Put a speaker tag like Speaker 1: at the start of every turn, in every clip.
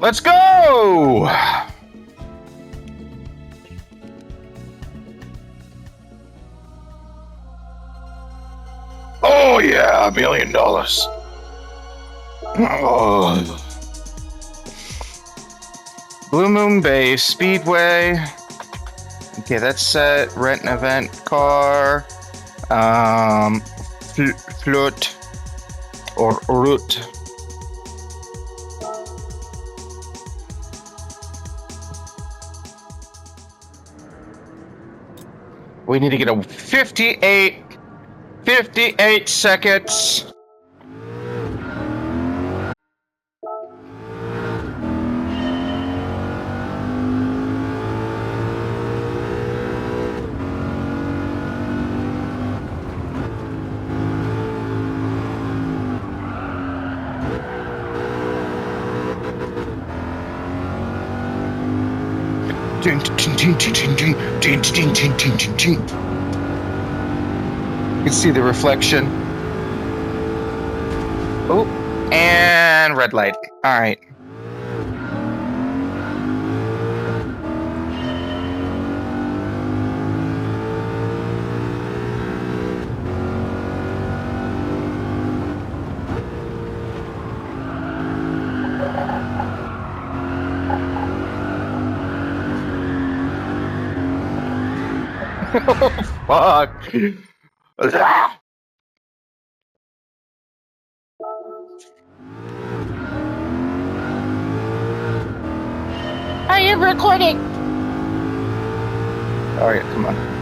Speaker 1: Let's go! Oh yeah, $1 million. Oh. Blue Moon Bay Speedway. Okay, that's set. Rent an event car. Float or route. We need to get a 58 seconds. You can see the reflection. Oh, and red light. All right. Oh, fuck.
Speaker 2: I am recording.
Speaker 1: All right, come on.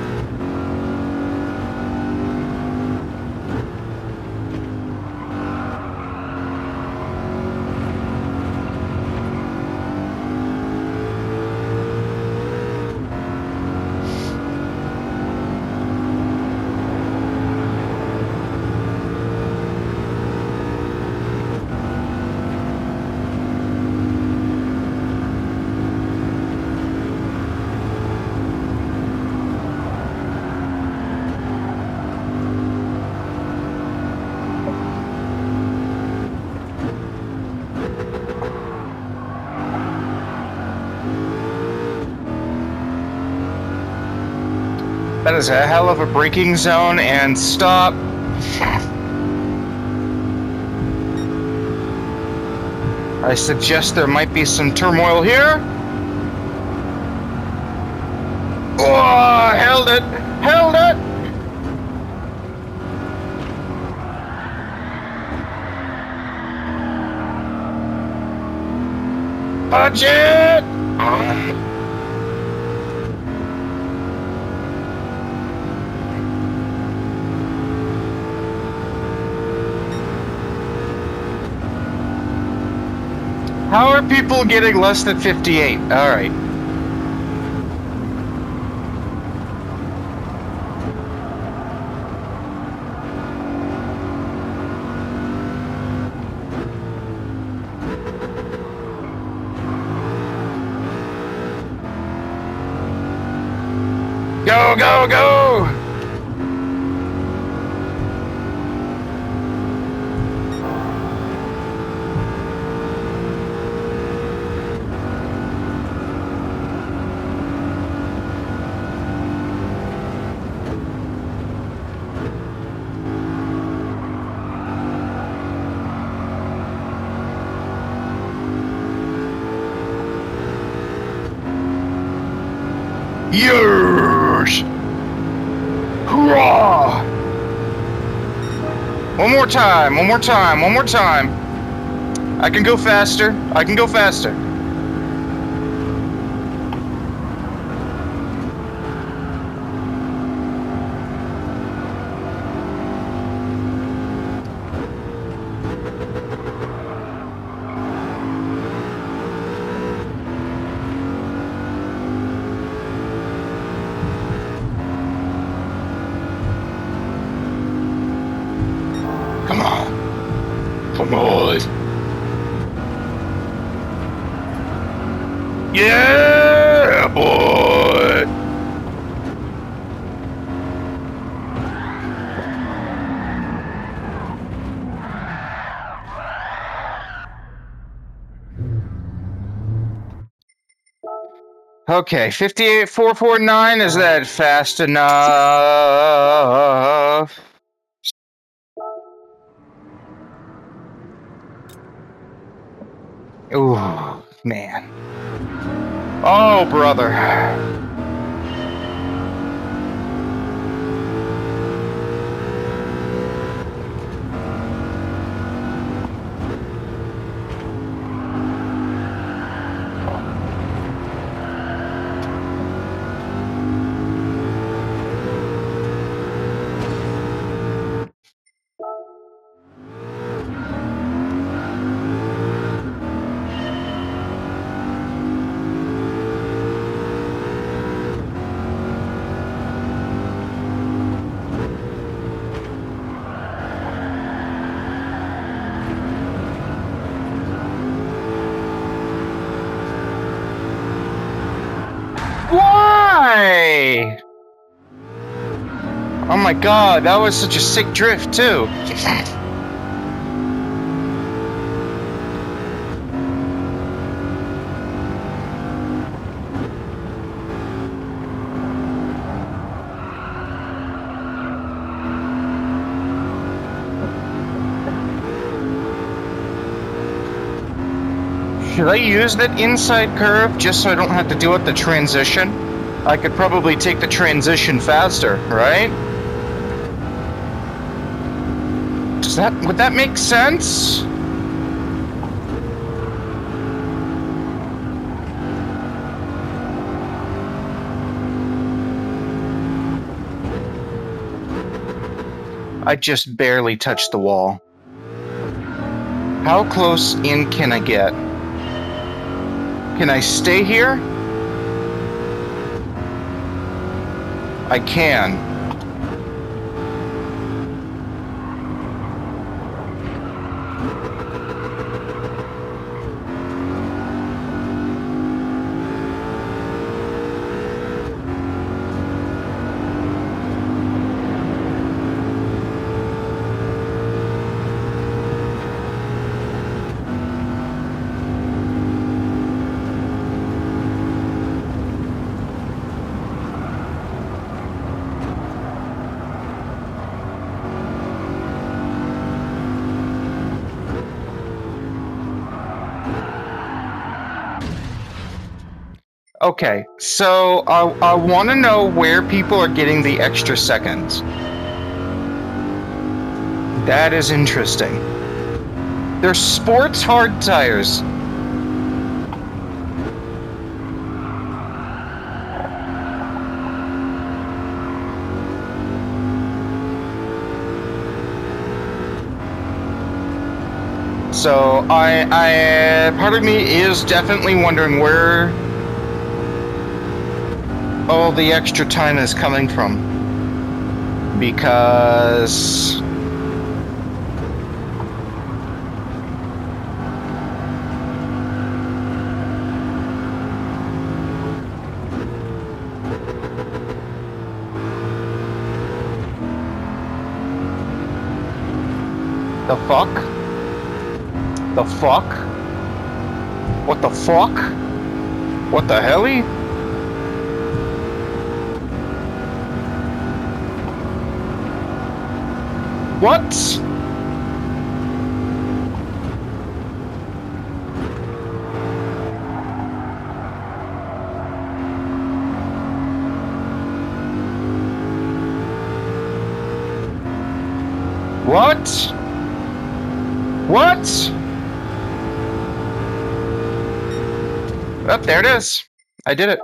Speaker 1: That is a hell of a braking zone, and stop. I suggest there might be some turmoil here. Oh, held it! Held it! Punch it! How are people getting less than 58? All right. Go, go, go! Yes! Hurrah! One more time, one more time, one more time. I can go faster. I can go faster. Come on. Come on. Yeah, boy. Okay, 58,449, is that fast enough? Ooh, man. Oh, brother. Why? Oh my god, that was such a sick drift, too. Should I use that inside curve just so I don't have to deal with the transition? I could probably take the transition faster, right? Would that make sense? I just barely touched the wall. How close in can I get? Can I stay here? I can. Okay, so I want to know where people are getting the extra seconds. That is interesting. They're sports hard tires. So I part of me is definitely wondering where all the extra time is coming from, because the fuck? The fuck? What the fuck? What the helly? What? What? What? Oh, there it is. I did it.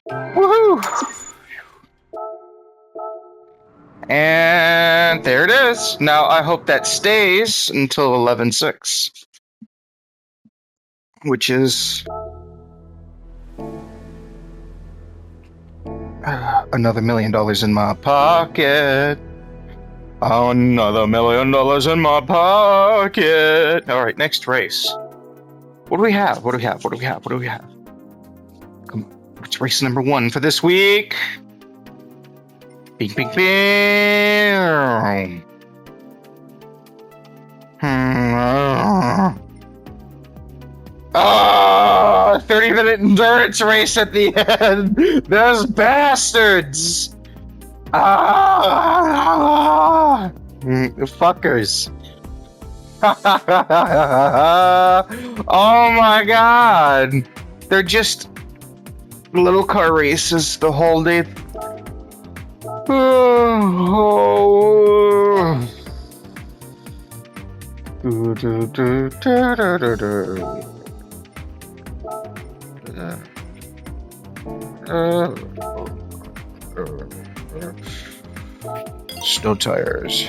Speaker 1: Woohoo! And there it is. Now I hope that stays until 11.6, which is another $1 million in my pocket. Another $1 million in my pocket. All right, next race. What do we have? What do we have? What do we have? What do we have? Come on. It's race number 1 for this week. Bing, bing, bing. 34 even an endurance race at the end. Those bastards. Fuckers. Oh my god. They're just little car races the whole day. Snow tires.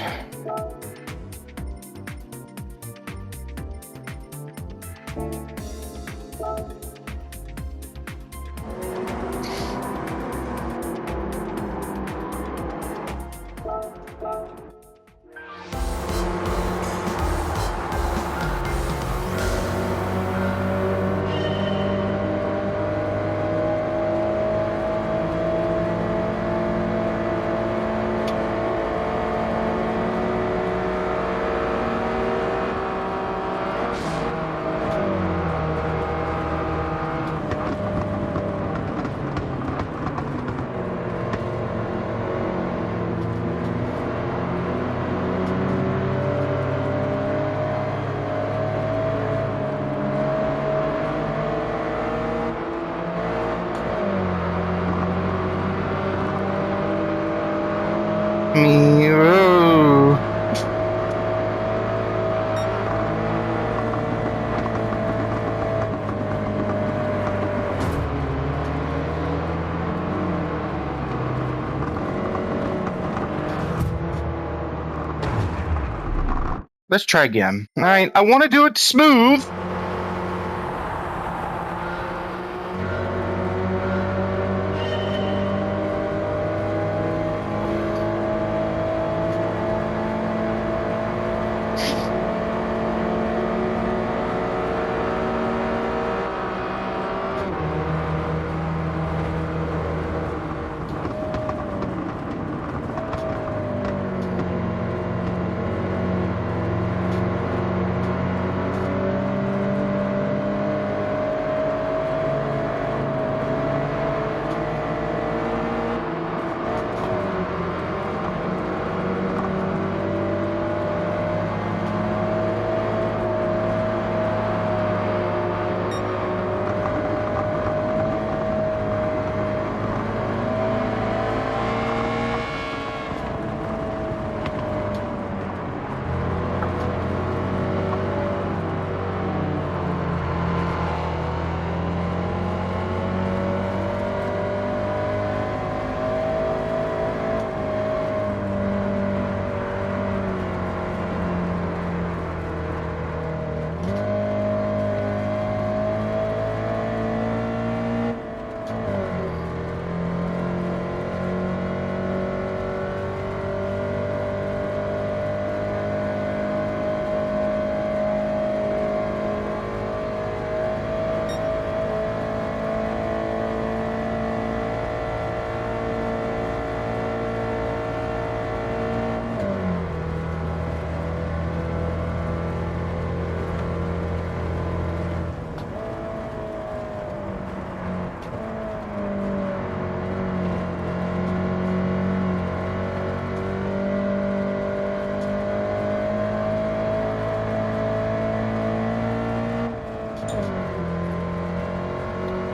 Speaker 1: Miro. Let's try again. All right, I want to do it smooth.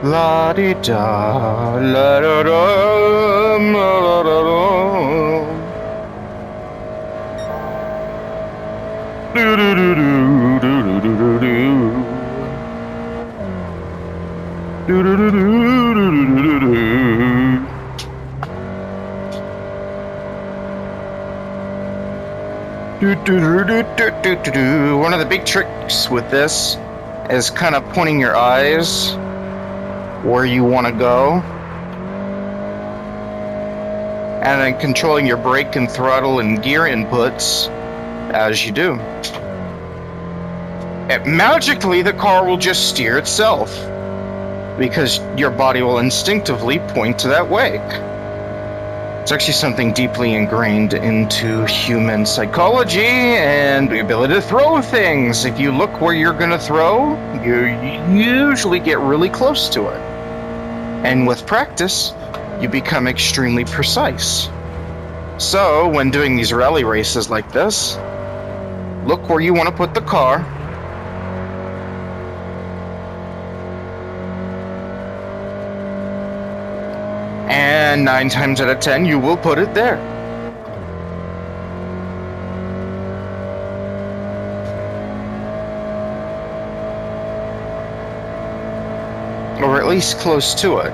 Speaker 1: La di da, la da da, la da da. Do do do do do do do do. Do do do do do do do. Do do do do do do do. One of the big tricks with this is kind of pointing your eyes where you want to go, and then controlling your brake and throttle and gear inputs as you do. Magically, the car will just steer itself because your body will instinctively point to that way. It's actually something deeply ingrained into human psychology and the ability to throw things. If you look where you're going to throw, you usually get really close to it. And with practice, you become extremely precise. So, when doing these rally races like this, look where you want to put the car. And 9 times out of 10, you will put it there. Or at least close to it.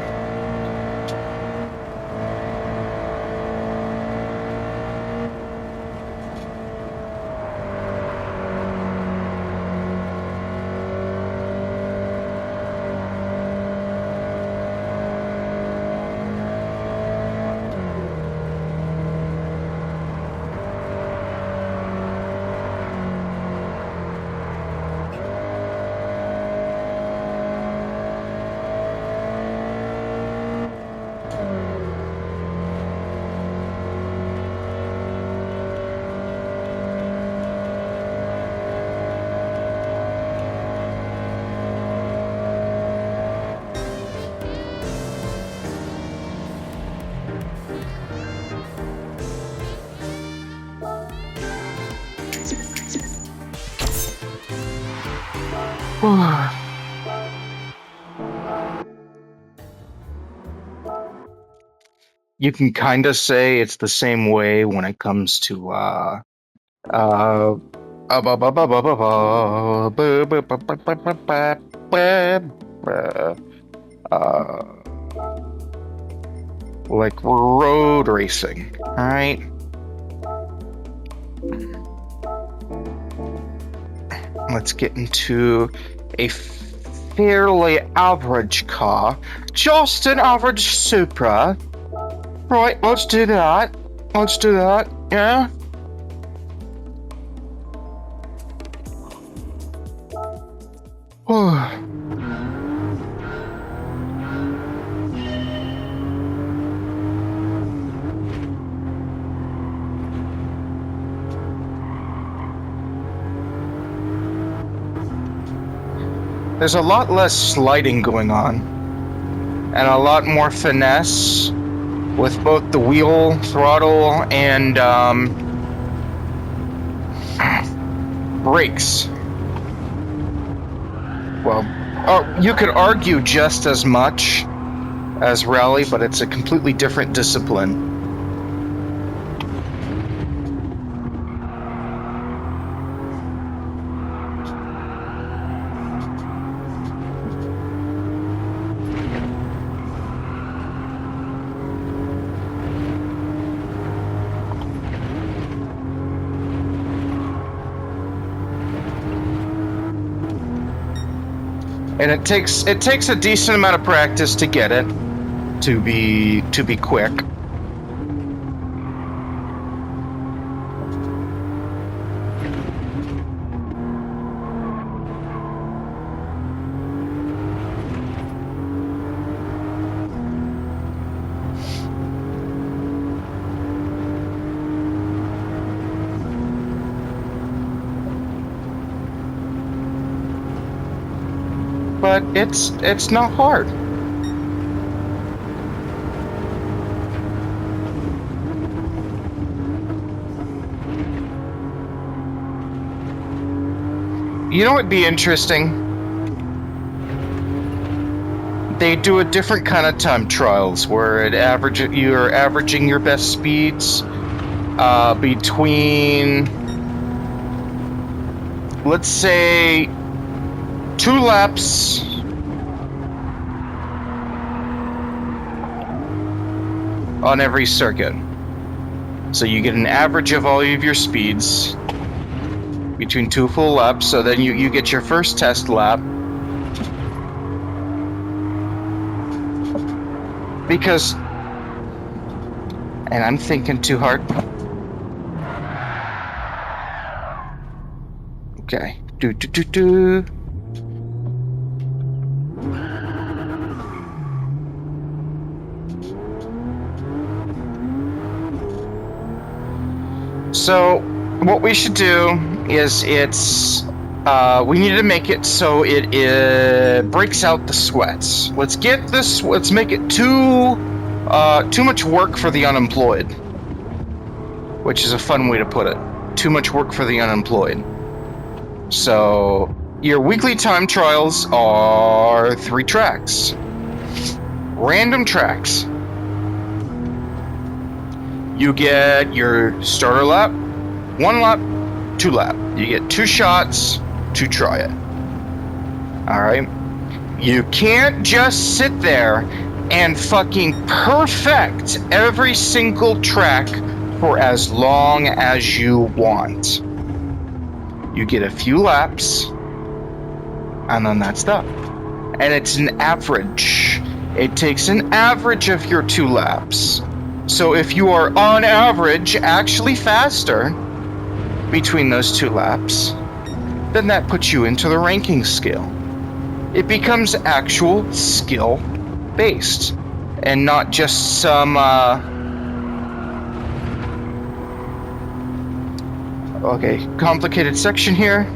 Speaker 1: You can kind of say it's the same way when it comes to like road racing, alright? Let's get into a fairly average car. Just an average Supra. Right, let's do that. Let's do that, yeah? There's a lot less sliding going on, and a lot more finesse with both the wheel, throttle, and brakes. Well, you could argue just as much as rally, but it's a completely different discipline. And it takes a decent amount of practice to get it to be quick. But it's not hard. You know what'd be interesting? They do a different kind of time trials where you're averaging your best speeds between, let's say, 2 laps on every circuit. So you get an average of all of your speeds between 2 full laps. So then you get your first test lap. Because, and I'm thinking too hard. Okay. Do. So, what we should do is we need to make it so it breaks out the sweats. Let's get this. Let's make it too much work for the unemployed, which is a fun way to put it. Too much work for the unemployed. So your weekly time trials are 3 tracks, random tracks. You get your starter lap, 1 lap, 2 lap. You get 2 shots to try it. Alright? You can't just sit there and fucking perfect every single track for as long as you want. You get a few laps, and then that's that. And it's an average. It takes an average of your 2 laps. So if you are on average actually faster between those 2 laps, then that puts you into the ranking scale. It becomes actual skill based and not just some complicated section here.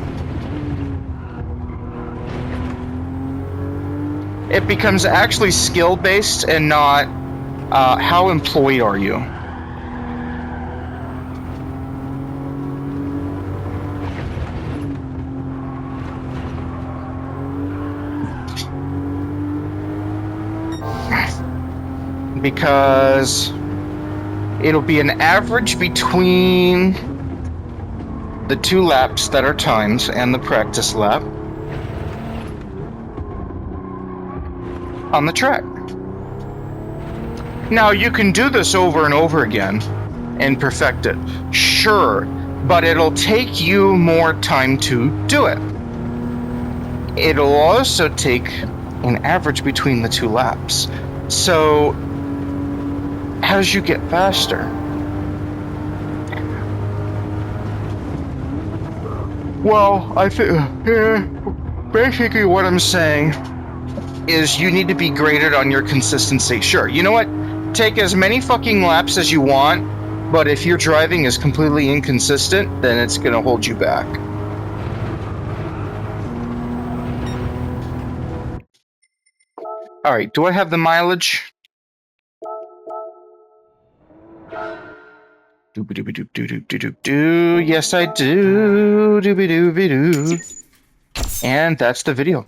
Speaker 1: It becomes actually skill based and not how employed are you. Because it'll be an average between the 2 laps that are timed and the practice lap on the track. Now, you can do this over and over again and perfect it, sure, but it'll take you more time to do it. It'll also take an average between the 2 laps. So, as you get faster, well, I think basically what I'm saying is you need to be graded on your consistency. Sure, you know what? Take as many fucking laps as you want, but if your driving is completely inconsistent, then it's gonna hold you back. Alright, do I have the mileage? Yes, I do. And that's the video.